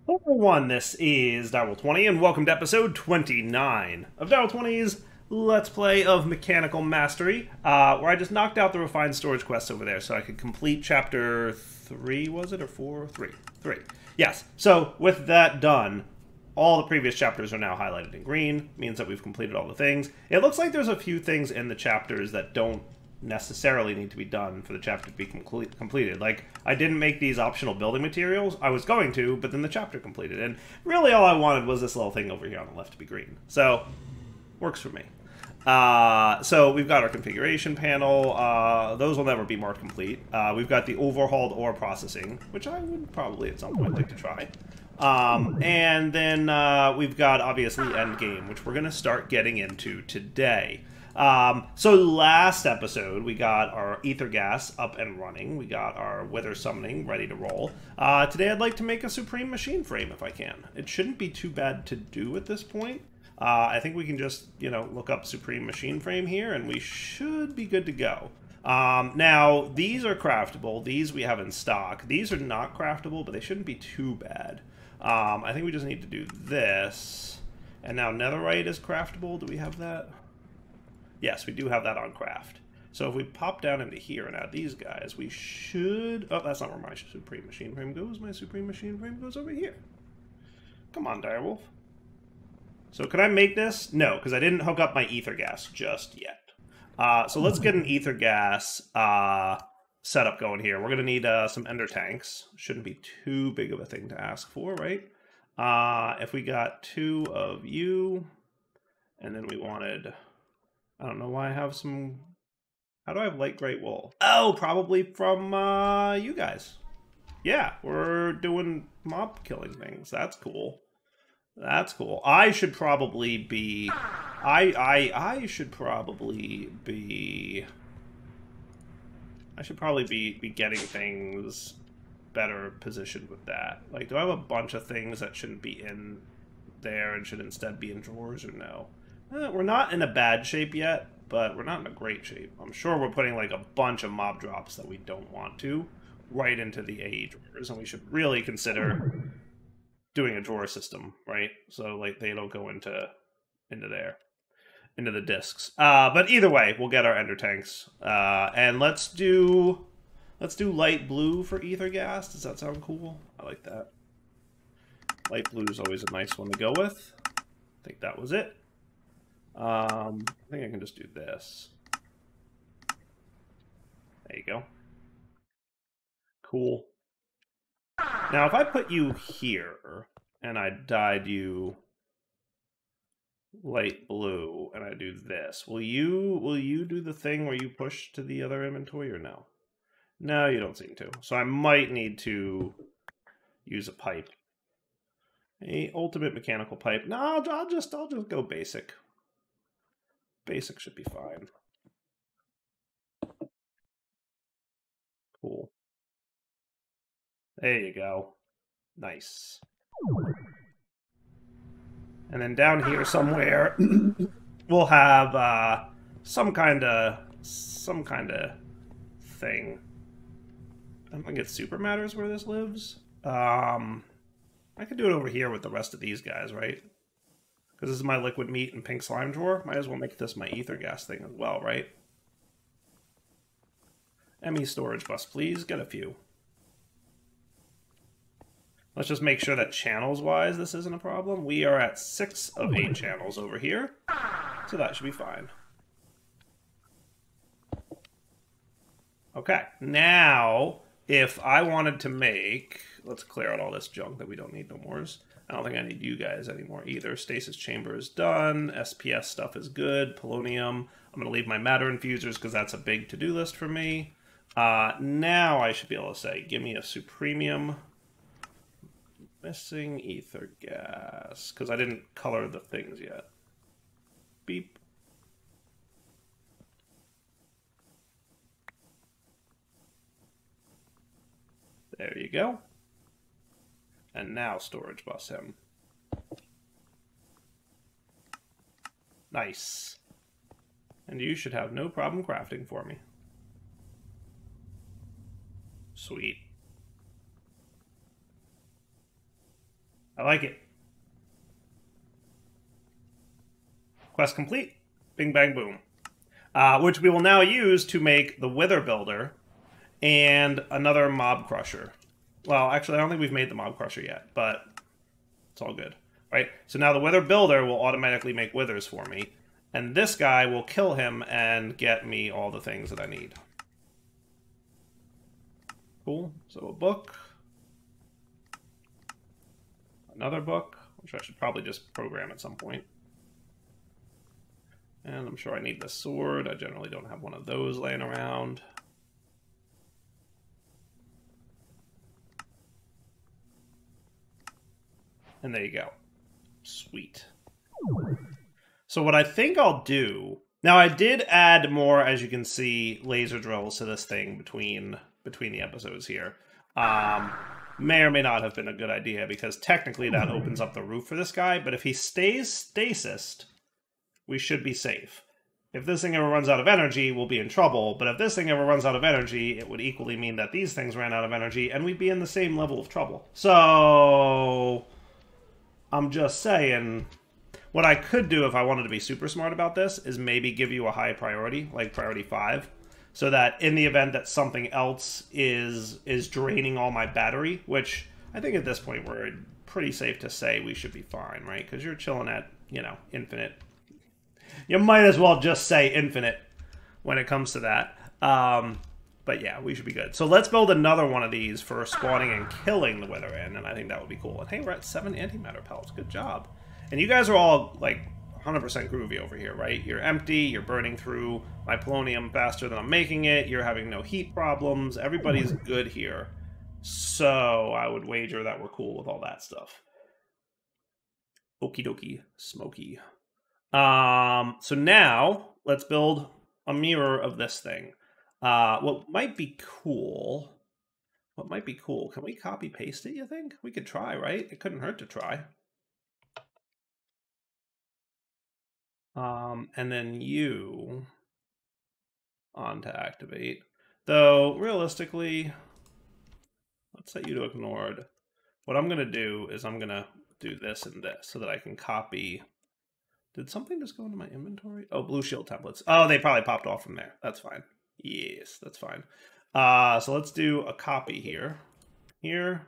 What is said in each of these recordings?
Hello everyone, this is Ep29, and welcome to episode 29 of Ep20's Let's Play of Mechanical Mastery, where I just knocked out the refined storage quest over there so I could complete chapter 3, was it, or 4? 3. 3. Yes, so with that done, all the previous chapters are now highlighted in green, means that we've completed all the things. It looks like there's a few things in the chapters that don't necessarily need to be done for the chapter to be completed. Like, I didn't make these optional building materials. I was going to, but then the chapter completed. And really all I wanted was this little thing over here on the left to be green. So, works for me. So we've got our configuration panel. Those will never be marked complete. We've got the overhauled ore processing, which I would probably at some point like to try. And then we've got, obviously, endgame, which we're going to start getting into today. So last episode, we got our ether gas up and running. We got our wither summoning ready to roll. Today I'd like to make a supreme machine frame if I can. It shouldn't be too bad to do at this point. I think we can just, look up supreme machine frame here and we should be good to go. Now, these are craftable. These we have in stock. These are not craftable, but they shouldn't be too bad. I think we just need to do this. And now netherite is craftable. Do we have that? Yes, we do have that on craft. So if we pop down into here and add these guys, we should... Oh, that's not where my supreme machine frame goes. My supreme machine frame goes over here. Come on, Direwolf. So can I make this? No, because I didn't hook up my ether gas just yet. So let's get an ether gas setup going here. We're going to need some ender tanks. Shouldn't be too big of a thing to ask for, right? If we got 2 of you, and then we wanted... I don't know why I have some... How do I have light great wool? Oh, probably from you guys. Yeah, we're doing mob killing things. That's cool. That's cool. I should probably be... I should probably be... I should probably be getting things better positioned with that. Like, do I have a bunch of things that shouldn't be in there and should instead be in drawers, or no? We're not in a bad shape yet, but we're not in a great shape. I'm sure we're putting like a bunch of mob drops that we don't want to right into the AE drawers, and we should really consider doing a drawer system, right? So like they don't go into there, into the discs. But either way, we'll get our ender tanks, and let's do light blue for ether gas. Does that sound cool? I like that. Light blue is always a nice one to go with. I think that was it. I think I can just do this. There you go. Cool. Now, if I put you here, and I dyed you light blue, and I do this, will you do the thing where you push to the other inventory, or no? No, you don't seem to. So I might need to use a pipe. A ultimate mechanical pipe. No, I'll just go basic. Basic should be fine. Cool. There you go. Nice. And then down here somewhere, we'll have some kind of thing. I don't think it super matters where this lives. I could do it over here with the rest of these guys, right? Because this is my liquid meat and pink slime drawer. Might as well make this my ether gas thing as well, right? ME storage bus, please. Get a few. Let's just make sure that channels-wise this isn't a problem. We are at 6 of 8 channels over here, so that should be fine. Okay, now, if I wanted to make... Let's clear out all this junk that we don't need no more. I don't think I need you guys anymore either. Stasis chamber is done. SPS stuff is good. Polonium. I'm going to leave my matter infusers because that's a big to-do list for me. Now I should be able to say, give me a supremium. Missing ether gas. Because I didn't color the things yet. Beep. There you go. And now storage bus him. Nice. And you should have no problem crafting for me. Sweet. I like it. Quest complete. Bing, bang, boom. Which we will now use to make the Wither Builder and another Mob Crusher. Well, actually, I don't think we've made the Mob Crusher yet, but it's all good. Right? So now the Wither Builder will automatically make withers for me, and this guy will kill him and get me all the things that I need. Cool. So a book. Another book, which I should probably just program at some point. And I'm sure I need the sword. I generally don't have one of those laying around. And there you go. Sweet. So what I think I'll do... Now, I did add more, as you can see, laser drills to this thing between the episodes here. May or may not have been a good idea, because technically that opens up the roof for this guy, but if he stays stasised, we should be safe. If this thing ever runs out of energy, we'll be in trouble, but if this thing ever runs out of energy, it would equally mean that these things ran out of energy, and we'd be in the same level of trouble. So... I'm just saying... What I could do if I wanted to be super smart about this is maybe give you a high priority, like priority 5, so that in the event that something else is draining all my battery, which I think at this point we're pretty safe to say we should be fine, right? Because you're chilling at, you know, infinite. You might as well just say infinite when it comes to that. But yeah, we should be good. So let's build another one of these for spawning and killing the Wither in, and I think that would be cool. And hey, we're at 7 antimatter pellets. Good job. And you guys are all, like, 100% groovy over here, right? You're empty, you're burning through my polonium faster than I'm making it, you're having no heat problems, everybody's good here. So I would wager that we're cool with all that stuff. Okie dokie, smoky. So now, let's build a mirror of this thing. What might be cool... Can we copy-paste it, you think? We could try, right? It couldn't hurt to try. And then you on to activate. Though, realistically, let's set you to ignored. What I'm going to do is I'm going to do this and this so that I can copy. Did something just go into my inventory? Oh, blue shield templates. Oh, they probably popped off from there. That's fine. Yes, that's fine. So let's do a copy here. Here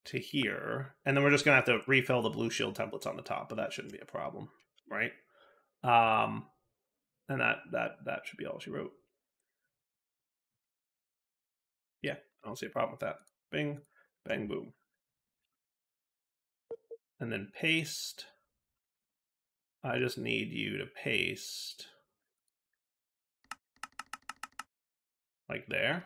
to here. And then we're just going to have to refill the blue shield templates on the top, but that shouldn't be a problem, right? And that should be all she wrote. Yeah, I don't see a problem with that. Bing, bang, boom. And then paste. I just need you to paste like there.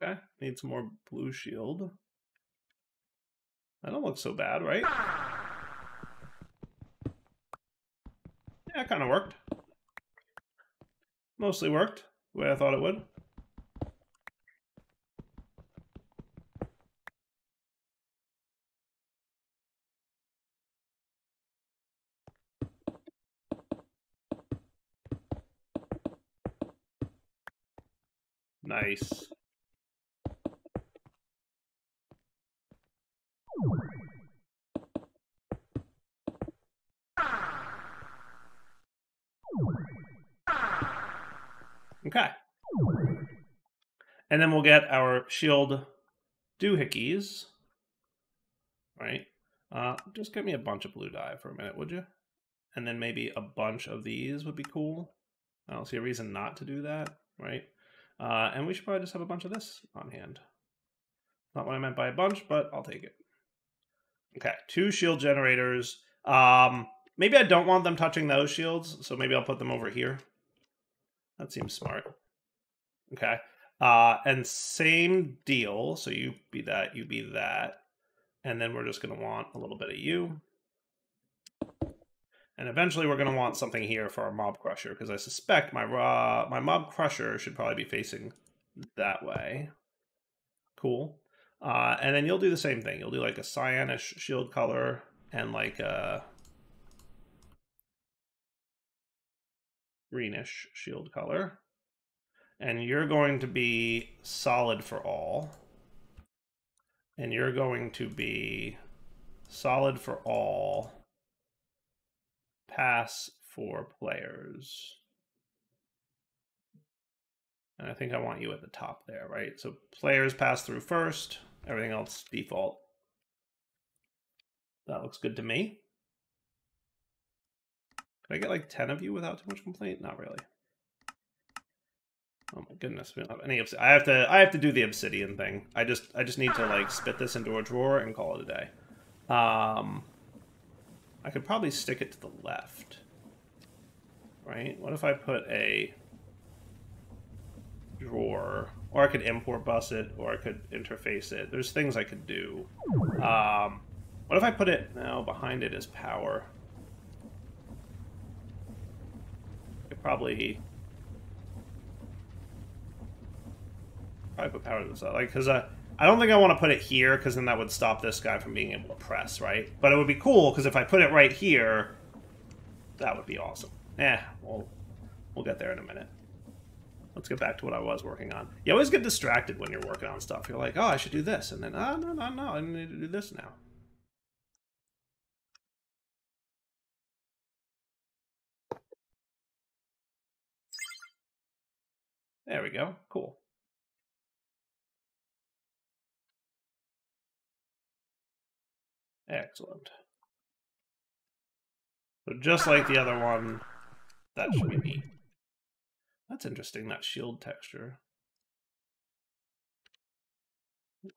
Okay, need some more blue shield. That don't look so bad, right? Yeah, it kind of worked. Mostly worked the way I thought it would. Nice. Okay. And then we'll get our shield doohickeys. Right? Just give me a bunch of blue dye for a minute, would you? And then maybe a bunch of these would be cool. I don't see a reason not to do that, right? And we should probably just have a bunch of this on hand. Not what I meant by a bunch, but I'll take it. Okay, 2 shield generators. Maybe I don't want them touching those shields, so maybe I'll put them over here. That seems smart. Okay. And same deal. So you be that, you be that. And then we're just going to want a little bit of you. And eventually we're going to want something here for our Mob Crusher, because I suspect my Mob Crusher should probably be facing that way. Cool. And then you'll do the same thing. You'll do like a cyanish shield color and like a... greenish shield color. And you're going to be solid for all. And you're going to be solid for all. Pass for players. And I think I want you at the top there, right? So players pass through first. Everything else default. That looks good to me. Can I get like 10 of you without too much complaint? Not really. Oh my goodness, we don't have any. I have to do the obsidian thing. I just need to like spit this into a drawer and call it a day. I could probably stick it to the left. Right? What if I put a drawer, or I could import bus it, or I could interface it. There's things I could do. What if I put it now behind it is power? I could probably put power to this side, like, because I don't think I want to put it here, because then that would stop this guy from being able to press, right? But it would be cool, because if I put it right here, that would be awesome. We'll get there in a minute. Let's get back to what I was working on. You always get distracted when you're working on stuff. You're like, oh, I should do this, and then, oh, no, I need to do this now. There we go. Cool. Excellent. So just like the other one, that should be neat. That's interesting, that shield texture.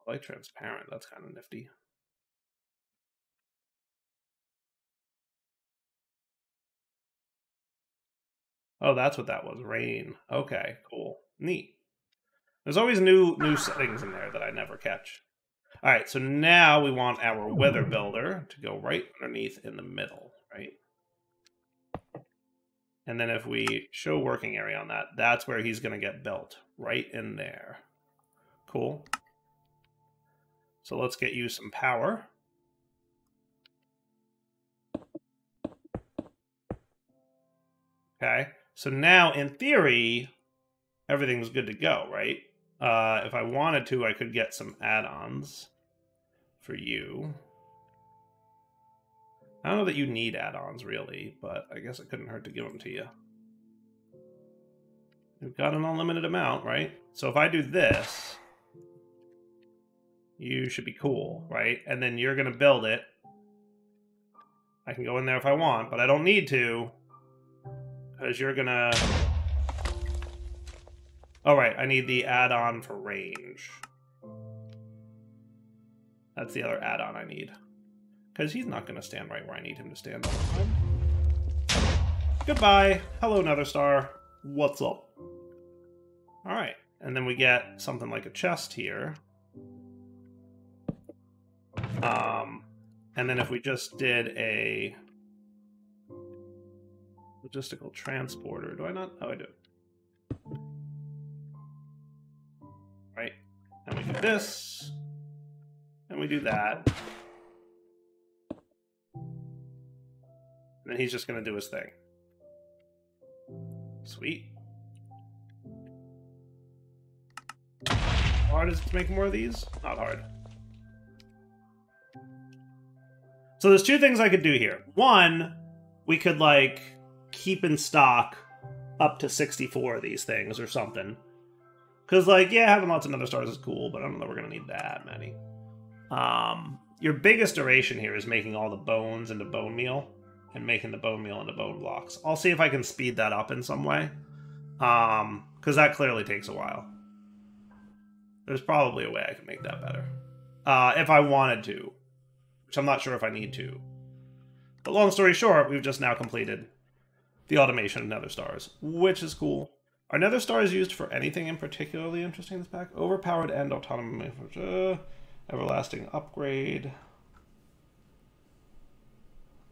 Quite transparent, that's kind of nifty. Oh, that's what that was, rain. Okay, cool. Neat. There's always new settings in there that I never catch. All right, so now we want our weather builder to go right underneath in the middle, right? And then if we show working area on that, that's where he's going to get built, right in there. Cool. So let's get you some power. Okay, so now in theory, everything's good to go, right? If I wanted to, I could get some add-ons for you. I don't know that you need add-ons, really, but I guess it couldn't hurt to give them to you. We've got an unlimited amount, right? So if I do this, you should be cool, right? And then you're going to build it. I can go in there if I want, but I don't need to, because you're going to... Oh, right, I need the add-on for range. That's the other add-on I need. Because he's not going to stand right where I need him to stand all the time. Goodbye! Hello, Nether Star. What's up? Alright, and then we get something like a chest here. And then if we just did a logistical transporter, do I not? Oh, I do. Right, and we do this, and we do that. And then he's just going to do his thing. Sweet. How hard is it to make more of these? Not hard. So there's two things I could do here. One, we could, like, keep in stock up to 64 of these things or something. Because, like, yeah, having lots of Nether stars is cool, but I don't know that we're going to need that many. Your biggest duration here is making all the bones into bone meal and making the bone meal into bone blocks. I'll see if I can speed that up in some way. Because that clearly takes a while. There's probably a way I can make that better. If I wanted to. Which I'm not sure if I need to. But long story short, we've just now completed the automation of Nether stars, which is cool. Are Nether stars used for anything in particularly interesting in this pack? Overpowered and autonomous. Everlasting upgrade.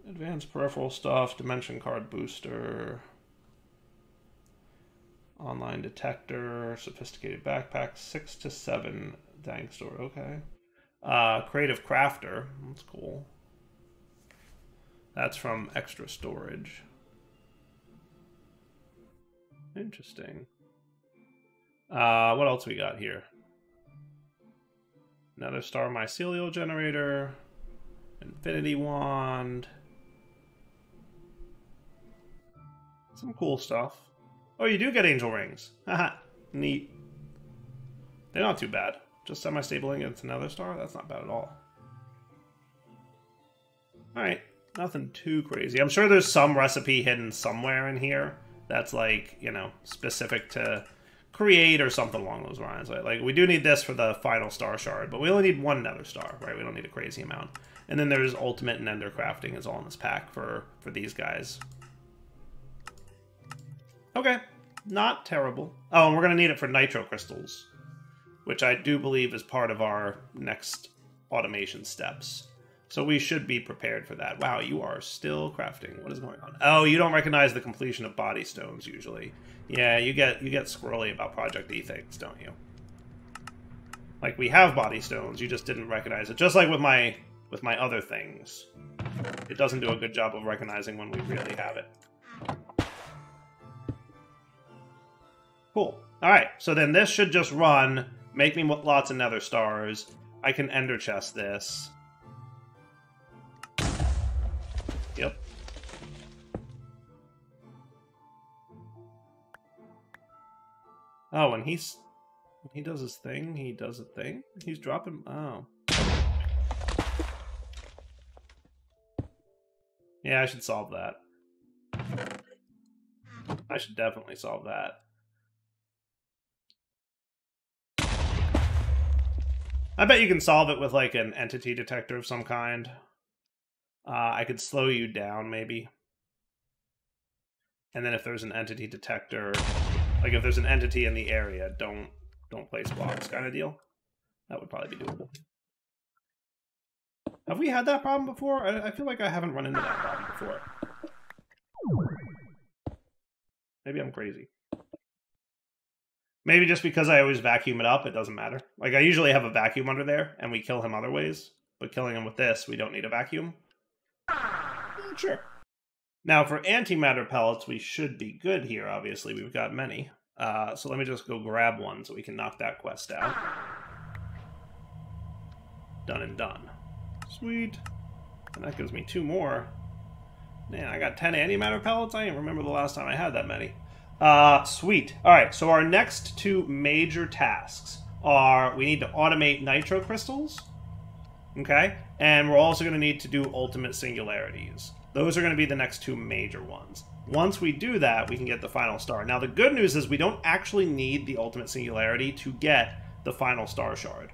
Advanced peripheral stuff. Dimension card booster. Online detector. Sophisticated backpack. 6 to 7 dank store. Okay. Creative crafter. That's cool. That's from extra storage. Interesting. What else we got here? Another star mycelial generator. Infinity wand. Some cool stuff. Oh, you do get angel rings. Haha, neat. They're not too bad. Just semi-stable against another star? That's not bad at all. Alright, nothing too crazy. I'm sure there's some recipe hidden somewhere in here that's like, you know, specific to create or something along those lines. Like we do need this for the final star shard, but we only need one nether star, right? We don't need a crazy amount. And then there's ultimate and ender crafting is all in this pack for these guys. Okay, not terrible. Oh, and we're going to need it for nitro crystals, which I do believe is part of our next automation steps. So we should be prepared for that. Wow, you are still crafting. What is going on? Oh, you don't recognize the completion of body stones usually. Yeah, you get squirrely about Project E things, don't you? Like we have body stones, you just didn't recognize it. Just like with my other things. It doesn't do a good job of recognizing when we really have it. Cool. Alright, so then this should just run, make me lots of nether stars. I can ender chest this. Yep. Oh, and when he does his thing, he does a thing? He's dropping... Oh. Yeah, I should solve that. I should definitely solve that. I bet you can solve it with, like, an entity detector of some kind. I could slow you down, maybe. And then if there's an entity detector... Like, if there's an entity in the area, don't place blocks kind of deal. That would probably be doable. Have we had that problem before? I feel like I haven't run into that problem before. Maybe I'm crazy. Maybe just because I always vacuum it up, it doesn't matter. Like, I usually have a vacuum under there, and we kill him other ways. But killing him with this, we don't need a vacuum. Sure. Now, for antimatter pellets, we should be good here, obviously. We've got many. So let me just go grab one so we can knock that quest out. Done and done. Sweet. And that gives me 2 more. Man, I got 10 antimatter pellets? I didn't remember the last time I had that many. Sweet. Alright, so our next 2 major tasks are we need to automate nitro crystals. Okay? And we're also going to need to do ultimate singularities. Those are going to be the next 2 major ones. Once we do that, we can get the final star. Now, the good news is we don't actually need the ultimate singularity to get the final star shard,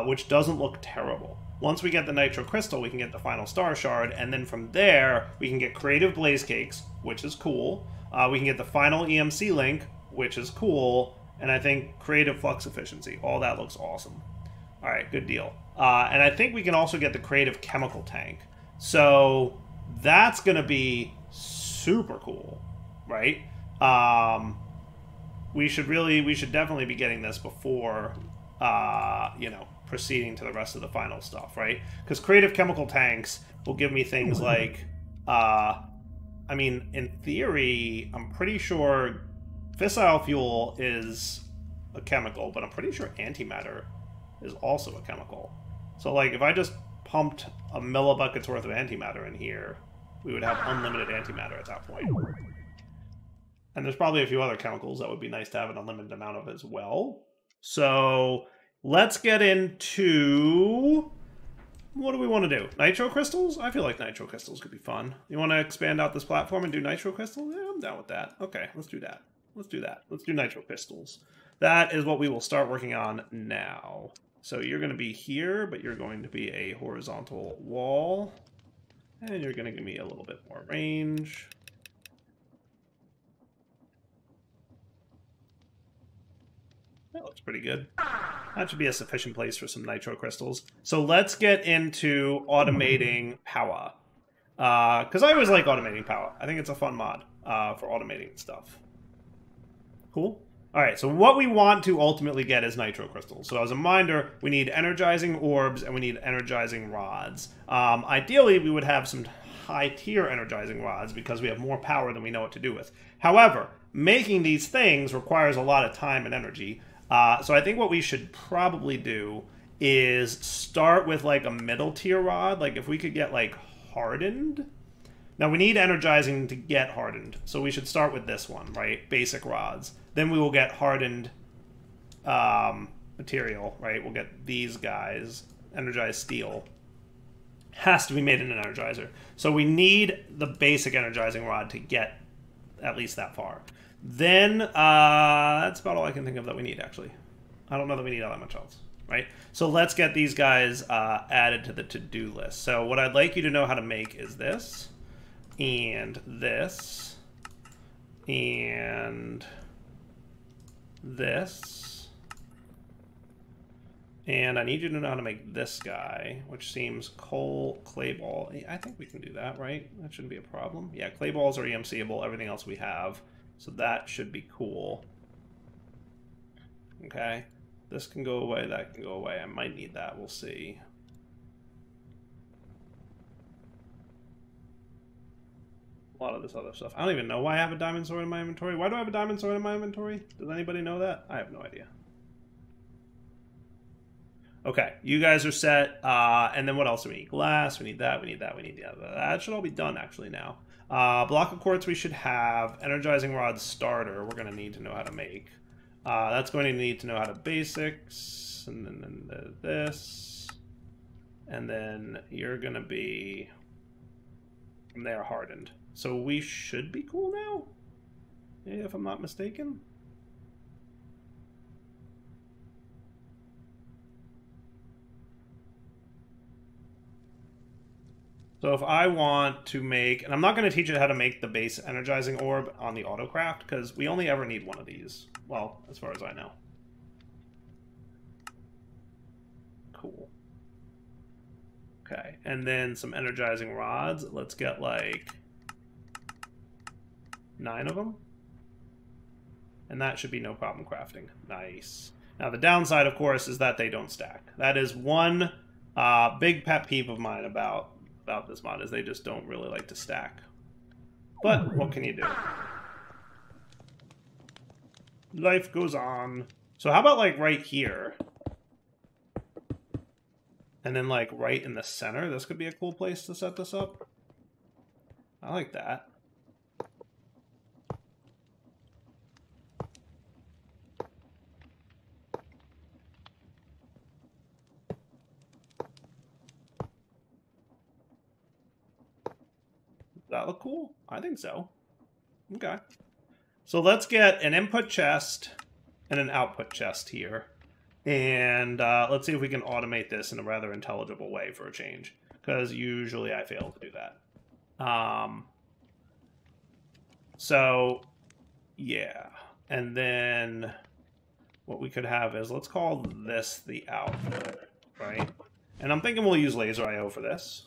which doesn't look terrible. Once we get the nitro crystal, we can get the final star shard, and then from there, we can get creative blaze cakes, which is cool. We can get the final EMC link, which is cool, and I think creative flux efficiency. All that looks awesome. All right, good deal. And I think we can also get the creative chemical tank. So that's going to be super cool, right? We should definitely be getting this before, you know, proceeding to the rest of the final stuff, right? Because creative chemical tanks will give me things like, I mean, in theory, I'm pretty sure fissile fuel is a chemical, but I'm pretty sure antimatter is also a chemical. So, like, if I just pumped a millibucket's worth of antimatter in here, we would have unlimited antimatter at that point. And there's probably a few other chemicals that would be nice to have an unlimited amount of as well. So let's get into... What do we want to do? Nitro crystals? I feel like nitro crystals could be fun. You want to expand out this platform and do nitro crystals? Yeah, I'm down with that. Okay, let's do that. Let's do that. Let's do nitro crystals. That is what we will start working on now. So you're going to be here, but you're going to be a horizontal wall. And you're going to give me a little bit more range. That looks pretty good. That should be a sufficient place for some nitro crystals. So let's get into automating Powah. Because I always like automating Powah. I think it's a fun mod for automating stuff. Cool. Alright, so what we want to ultimately get is nitro crystals. So as a reminder, we need energizing orbs and we need energizing rods. Ideally, we would have some high tier energizing rods because we have more power than we know what to do with. However, making these things requires a lot of time and energy. So I think what we should probably do is start with like a middle tier rod. Like if we could get like hardened. Now we need energizing to get hardened. So we should start with this one, right? Basic rods. Then we will get hardened material, right? We'll get these guys. Energized steel. Has to be made in an energizer. So we need the basic energizing rod to get at least that far. Then that's about all I can think of that we need, actually. I don't know that we need all that much else, right? So let's get these guys added to the to-do list. So what I'd like you to know how to make is this, and this, and this. And I need you to know how to make this guy, which seems coal, clay ball. I think we can do that, right? That shouldn't be a problem. Yeah, clay balls are EMCable, everything else we have. So that should be cool. Okay. This can go away, that can go away. I might need that, we'll see. A lot of this other stuff. I don't even know why I have a diamond sword in my inventory. Why do I have a diamond sword in my inventory? Does anybody know that? I have no idea. Okay, you guys are set. And then what else do we need? Glass, we need that, we need that, we need that. That should all be done actually now. Block of quartz we should have. Energizing rod starter we're going to need to know how to make. That's going to need to know how to basics. And then this. And then you're going to be... from there hardened. So we should be cool now? Yeah, if I'm not mistaken. So if I want to make, and I'm not going to teach you how to make the base energizing orb on the autocraft, because we only ever need one of these. Well, as far as I know. Cool. Okay, and then some energizing rods. Let's get like 9 of them. And that should be no problem crafting. Nice. Now the downside, of course, is that they don't stack. That is one big pet peeve of mine about this mod, is they just don't really like to stack. But what can you do? Life goes on. So how about like right here? And then like right in the center? This could be a cool place to set this up. I like that. Does that look cool? I think so. Okay. So let's get an input chest and an output chest here. And let's see if we can automate this in a rather intelligible way for a change. Because usually I fail to do that. So, yeah. And then what we could have is, let's call this the output, right? And I'm thinking we'll use laser IO for this.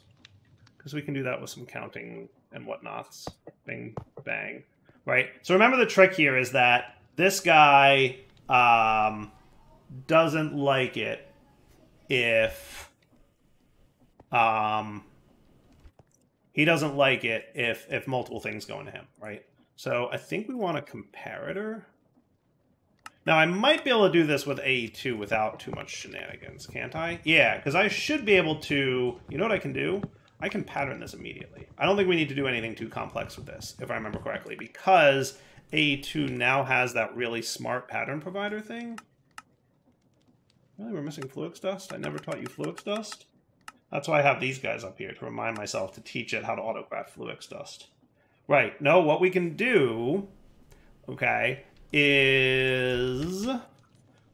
Because we can do that with some counting and whatnots. Bing, bang. Right? So remember the trick here is that this guy doesn't like it if... he doesn't like it if multiple things go into him, right? So I think we want a comparator. Now, I might be able to do this with AE2 without too much shenanigans, can't I? Yeah, because I should be able to... You know what I can do? I can pattern this immediately. I don't think we need to do anything too complex with this, if I remember correctly, because AE2 now has that really smart pattern provider thing. Really, we're missing Fluix Dust? I never taught you Fluix Dust? That's why I have these guys up here, to remind myself to teach it how to autocraft Fluix Dust. Right, no, what we can do, okay, is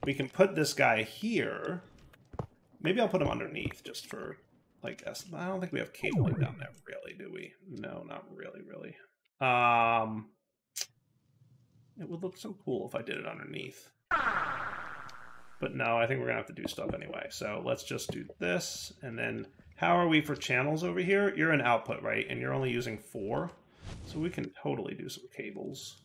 we can put this guy here. Maybe I'll put him underneath just for, like, I don't think we have cabling down there, really, do we? No, not really, really. It would look so cool if I did it underneath. But no, I think we're going to have to do stuff anyway. So let's just do this. And then how are we for channels over here? You're an output, right? And you're only using 4. So we can totally do some cables.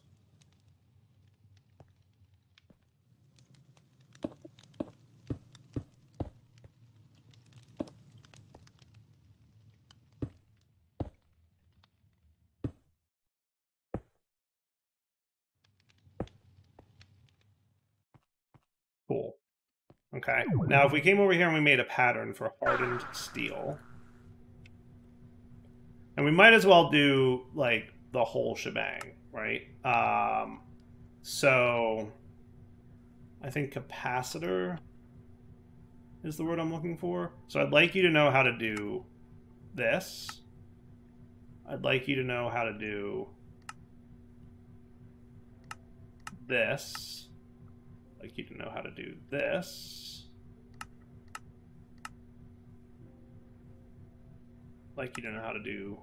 Cool. Okay. Now, if we came over here and we made a pattern for hardened steel, and we might as well do, like, the whole shebang, right? So, I think capacitor is the word I'm looking for. So I'd like you to know how to do this. I'd like you to know how to do this. I'd like you to know how to do this. I'd like you to know how to do...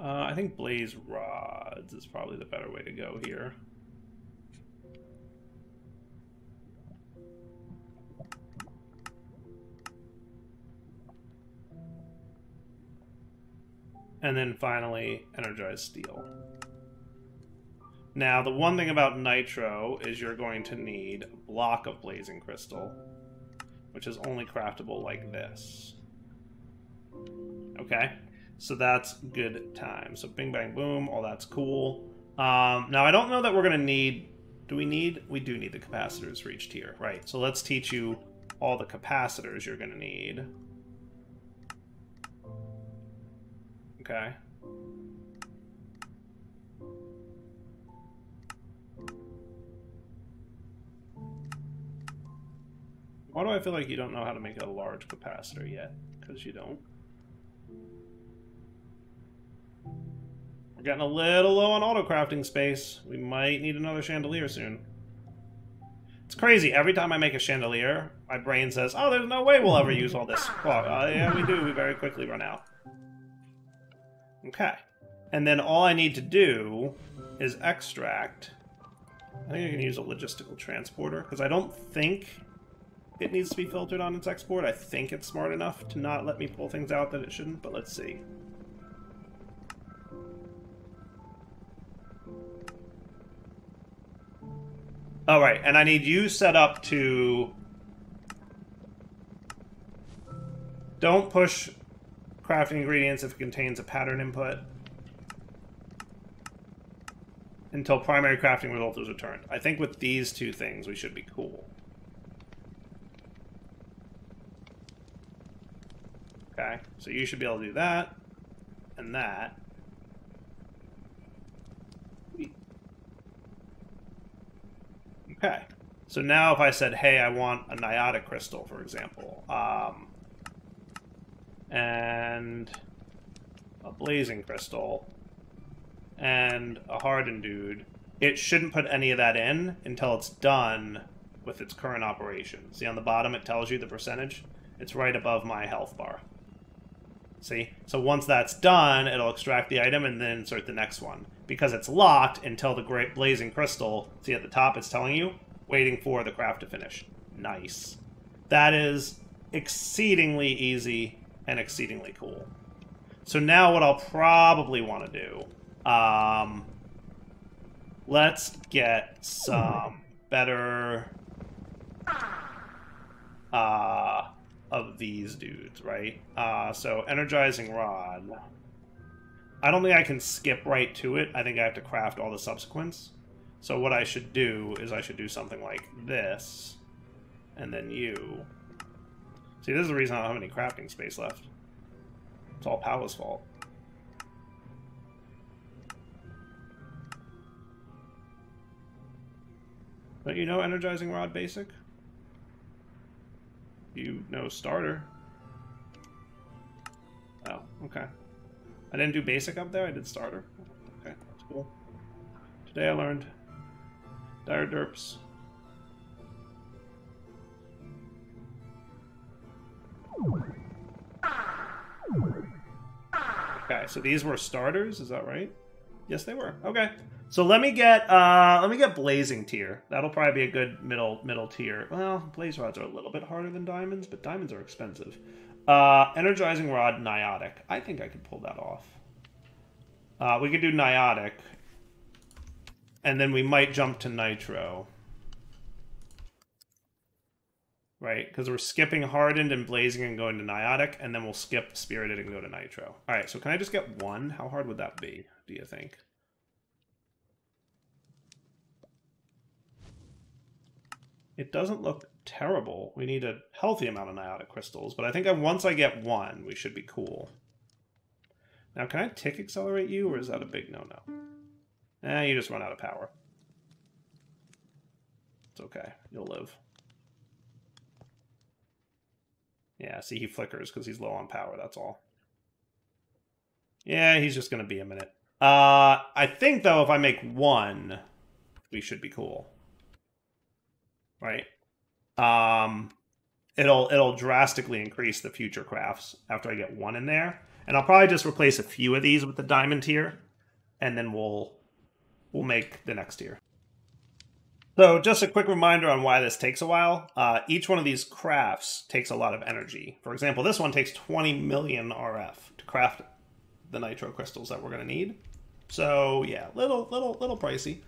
I think blaze rods is probably the better way to go here. And then finally, energized steel. Now, the one thing about Nitro is you're going to need a block of blazing crystal, which is only craftable like this. Okay? So that's good time. So bing, bang, boom, all that's cool. Now, I don't know that we're going to need... Do we need... We do need the capacitors for each tier, right? So let's teach you all the capacitors you're going to need. Okay. Why do I feel like you don't know how to make a large capacitor yet? Because you don't. We're getting a little low on auto crafting space. We might need another chandelier soon. It's crazy. Every time I make a chandelier, my brain says, oh, there's no way we'll ever use all this. Well, yeah, we do. We very quickly run out. Okay. And then all I need to do is extract. I think I can use a logistical transporter, because I don't think it needs to be filtered on its export. I think it's smart enough to not let me pull things out that it shouldn't, but let's see. All right, and I need you set up to... Don't push crafting ingredients if it contains a pattern input until primary crafting result is returned. I think with these two things, we should be cool. Okay, so you should be able to do that and that. Okay, so now if I said, hey, I want a niotic crystal, for example, and a blazing crystal, and a hardened dude, it shouldn't put any of that in until it's done with its current operation. See on the bottom it tells you the percentage? It's right above my health bar. See? So once that's done, it'll extract the item and then insert the next one. Because it's locked until the great blazing crystal, see at the top it's telling you, waiting for the craft to finish. Nice. That is exceedingly easy and exceedingly cool. So now what I'll probably want to do, let's get some better of these dudes, right? So energizing rod. I don't think I can skip right to it. I think I have to craft all the subsequents. So what I should do is I should do something like this, and then you. See, this is the reason I don't have any crafting space left. It's all Powah's fault. Don't you know energizing rod basic? You know starter. Oh, okay. I didn't do basic up there, I did starter. Okay, that's cool. Today I learned dire derps. Okay, so these were starters, is that right? Yes, they were. Okay. So let me get blazing tier. That'll probably be a good middle tier. Well, blaze rods are a little bit harder than diamonds, but diamonds are expensive. Energizing rod niotic. I think I could pull that off. We could do niotic, and then we might jump to nitro. Right, because we're skipping hardened and blazing and going to niotic, and then we'll skip spirited and go to nitro. All right, so can I just get one? How hard would that be, do you think? It doesn't look terrible. We need a healthy amount of niotic crystals, but I think once I get one, we should be cool. Now, can I tick accelerate you, or is that a big no-no? You just run out of power. It's okay. You'll live. Yeah, see, he flickers because he's low on power, that's all. Yeah, he's just going to be a minute. I think, though, if I make one, we should be cool. Right? It'll drastically increase the future crafts after I get one in there. And I'll probably just replace a few of these with the diamond tier, and then we'll make the next tier. So just a quick reminder on why this takes a while. Each one of these crafts takes a lot of energy. For example, this one takes 20 million RF to craft the nitro crystals that we're going to need. So yeah, little pricey.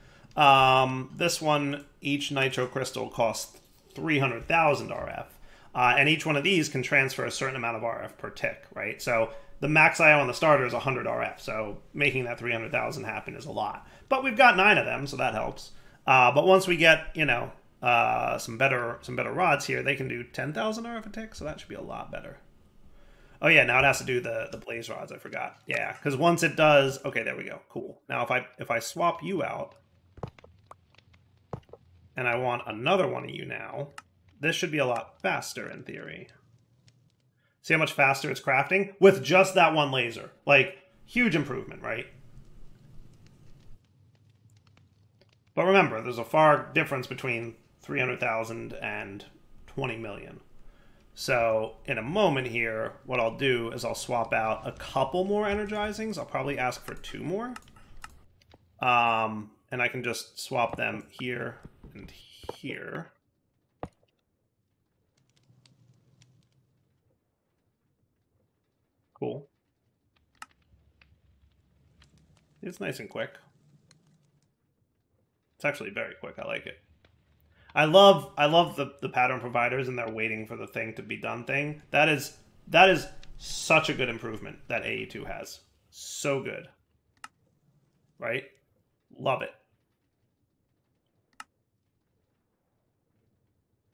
This one, each nitro crystal costs 300,000 RF. And each one of these can transfer a certain amount of RF per tick, right? So the max IO on the starter is 100 RF, so making that 300,000 happen is a lot. But we've got 9 of them, so that helps. But once we get, you know, some better rods here, they can do 10,000 RF a tick, so that should be a lot better. Oh yeah, now it has to do the blaze rods, I forgot. Yeah, because once it does, okay, there we go, cool. Now if I swap you out, and I want another one of you now, this should be a lot faster in theory. See how much faster it's crafting? With just that one laser. Like, huge improvement, right? But remember, there's a far difference between 300,000 and 20 million. So, in a moment here, what I'll do is I'll swap out a couple more energizings. I'll probably ask for 2 more. And I can just swap them here and here. Cool. It's nice and quick. It's actually very quick. I like it. I love the pattern providers and their waiting for the thing to be done thing. That is such a good improvement that AE2 has. So good. Right? Love it.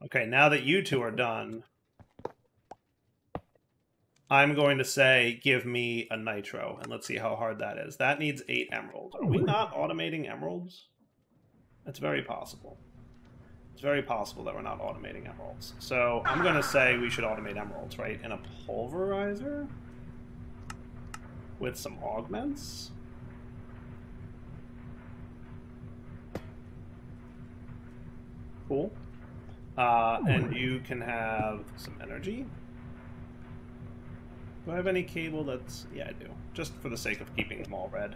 Okay, now that you two are done, I'm going to say, give me a nitro, and let's see how hard that is. That needs 8 emeralds. Are we not automating emeralds? It's very possible. It's very possible that we're not automating emeralds. So I'm going to say we should automate emeralds, right? In a pulverizer? With some augments? Cool. And you can have some energy. Do I have any cable that's... Yeah, I do. Just for the sake of keeping them all red.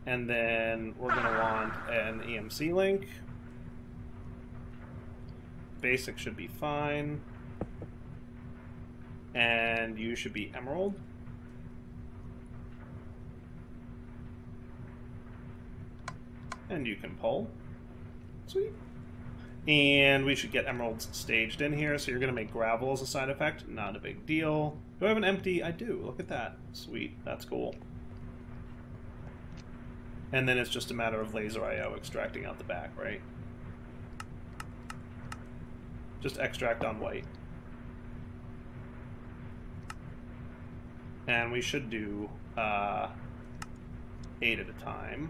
And then we're going to want an EMC link. Basic should be fine. And you should be emerald. And you can pull. Sweet. And we should get emeralds staged in here, so you're going to make gravel as a side effect. Not a big deal. Do I have an empty? I do. Look at that. Sweet. That's cool. And then it's just a matter of laser IO extracting out the back, right? Just extract on white. And we should do 8 at a time.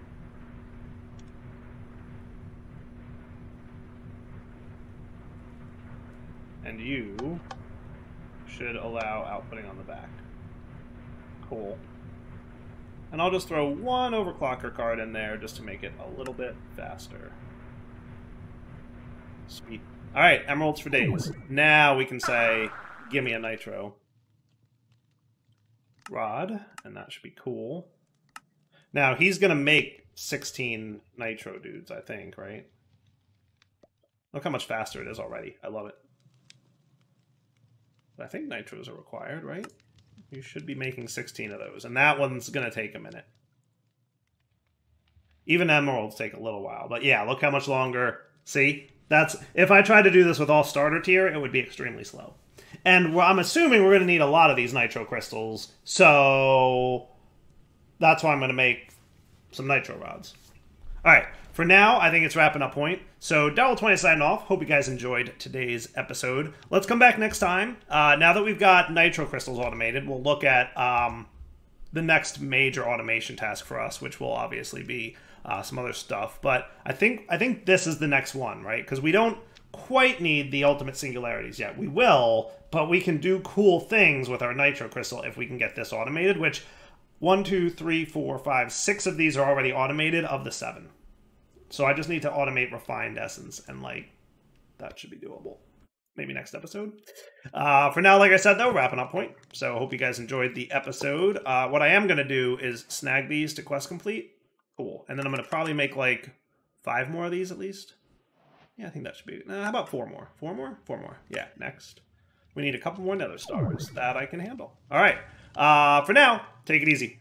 And you should allow outputting on the back. Cool. And I'll just throw one overclocker card in there just to make it a little bit faster. Sweet. Alright, emeralds for days. Now we can say, give me a nitro rod, and that should be cool. Now, he's going to make 16 nitro dudes, I think, right? Look how much faster it is already. I love it. I think nitros are required, right? You should be making 16 of those, and that one's going to take a minute. Even emeralds take a little while, but yeah, look how much longer. See? That's if I tried to do this with all starter tier, it would be extremely slow. And I'm assuming we're going to need a lot of these nitro crystals, so that's why I'm going to make some nitro rods. All right. For now, I think it's wrapping up point. So, Devil20 signing off. Hope you guys enjoyed today's episode. Let's come back next time. Now that we've got Nitro crystals automated, we'll look at the next major automation task for us, which will obviously be some other stuff. But I think this is the next one, right? Because we don't quite need the ultimate singularities yet. We will, but we can do cool things with our Nitro crystal if we can get this automated, which 1, 2, 3, 4, 5, 6 of these are already automated of the 7. So I just need to automate refined essence, and like that should be doable. Maybe next episode. For now, like I said, though, wrapping up point. So I hope you guys enjoyed the episode. What I am going to do is snag these to quest complete. Cool. And then I'm going to probably make like 5 more of these at least. Yeah, I think that should be... how about 4 more? 4 more? 4 more. Yeah, next. We need a couple more Nether stars that I can handle. All right. For now, take it easy.